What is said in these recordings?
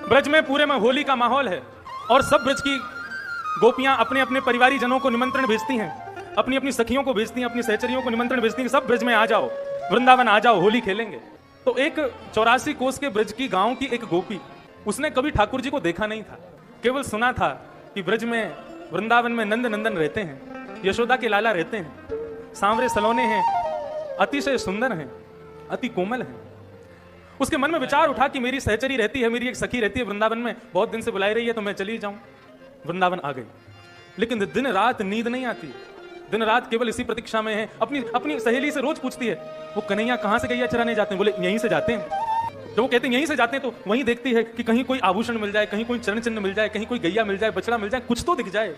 ब्रज में पूरे में होली का माहौल है और सब ब्रज की गोपियां अपने अपने परिवारी जनों को निमंत्रण भेजती हैं, अपनी अपनी सखियों को भेजती हैं, अपनी सहचरियों को निमंत्रण भेजती हैं, सब ब्रज में आ जाओ, वृंदावन आ जाओ, होली खेलेंगे। तो एक 84 कोस के ब्रज की गांव की एक गोपी, उसने कभी ठाकुर जी को देखा नहीं था, केवल सुना था कि ब्रज में वृंदावन में नंद नंदन रहते हैं, यशोदा के लाला रहते हैं, सांवरे सलोने हैं, अतिशय सुंदर हैं, अति कोमल हैं। उसके मन में विचार उठा कि मेरी सहचरी रहती है, मेरी एक सखी रहती है वृंदावन में, बहुत दिन से बुलाई रही है, तो मैं चली जाऊं। वृंदावन आ गई, लेकिन दिन रात नींद नहीं आती, दिन रात केवल इसी प्रतीक्षा में है। अपनी सहेली से रोज पूछती है, वो कन्हैया कहां से गैया चराने जाते हैं? बोले यहीं से जाते हैं। जब वो कहते हैं यहीं से जाते हैं, तो वहीं देखती है कि कहीं कोई आभूषण मिल जाए, कहीं कोई चरण चिन्ह मिल जाए, कहीं कोई गैया मिल जाए, बछड़ा मिल जाए, कुछ तो दिख जाए।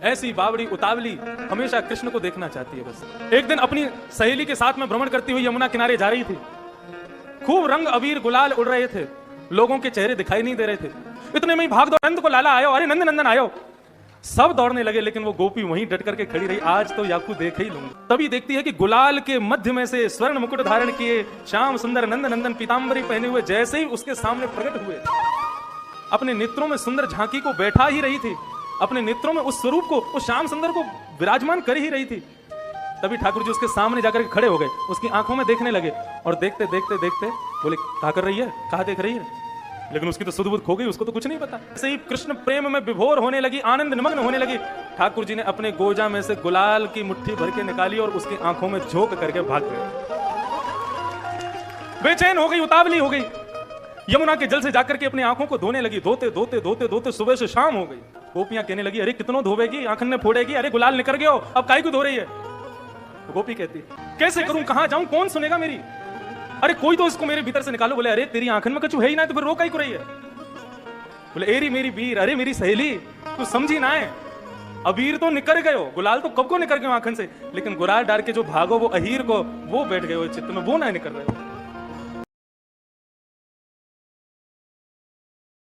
ऐसी बावड़ी उतावली हमेशा कृष्ण को देखना चाहती है बस। एक दिन अपनी सहेली के साथ में भ्रमण करती हुई यमुना किनारे जा रही थी। खूब रंग अबीर गुलाल उड़ रहे थे, लोगों के चेहरे दिखाई नहीं दे रहे थे। इतने में ही भाग दौड़, नंद को लाला आयो, अरे नंद नंदन आयो। सब दौड़ने लगे, लेकिन वो गोपी वहीं डट करके खड़ी रही, आज तो याकू देख ही लूंगी। तभी देखती है कि गुलाल के मध्य में से स्वर्ण मुकुट धारण किए श्याम सुंदर नंद नंदन पीतांबरी पहने हुए जैसे ही उसके सामने प्रकट हुए, अपने नेत्रों में सुंदर झांकी को बैठा ही रही थी, अपने नेत्रों में उस स्वरूप को, उस श्याम सुंदर को विराजमान कर ही रही थी। तभी ठाकुर जी उसके सामने जाकर खड़े हो गए, उसकी आंखों में देखने लगे और देखते देखते देखते बोले, क्या कर रही है, कहां देख रही है? लेकिन उसकी तो सुध बुध खो गई, उसको तो कुछ नहीं पता। ऐसे ही कृष्ण प्रेम में विभोर होने लगी, आनंद निमग्न होने लगी। ठाकुर जी ने अपने गोजा में से गुलाल की मुट्ठी भर के निकाली और उसकी आंखों में झोंक करके भाग गए। बेचैन हो गई, उतावली हो गई, यमुना के जल से जाकर के अपनी आंखों को धोने लगी। धोते धोते धोते धोते सुबह से शाम हो गई। गोपियां कहने लगी, अरे कितनों धोवेगी, आंखन में फोड़ेगी, अरे गुलाल निकल गया, अब काहे को धो रही है? गोपी कहती, कैसे करूं, कहां जाऊं, कौन सुनेगा मेरी? अरे कोई तो इसको मेरे भीतर से निकालो। बोले, अरे तेरी आंखन में कछु है ही ना, तो फिर रो काहे को रही है? बोले, एरी मेरी वीर, अरे मेरी सहेली, तू समझी ना है, अबीर तो निकल गयो, गुलाल तो कब को निकल गयो आंखन से, लेकिन गुलाल डाल के जो भागो वो अहीर को, वो बैठ गए चित्त में, वो ना निकल रहे हो।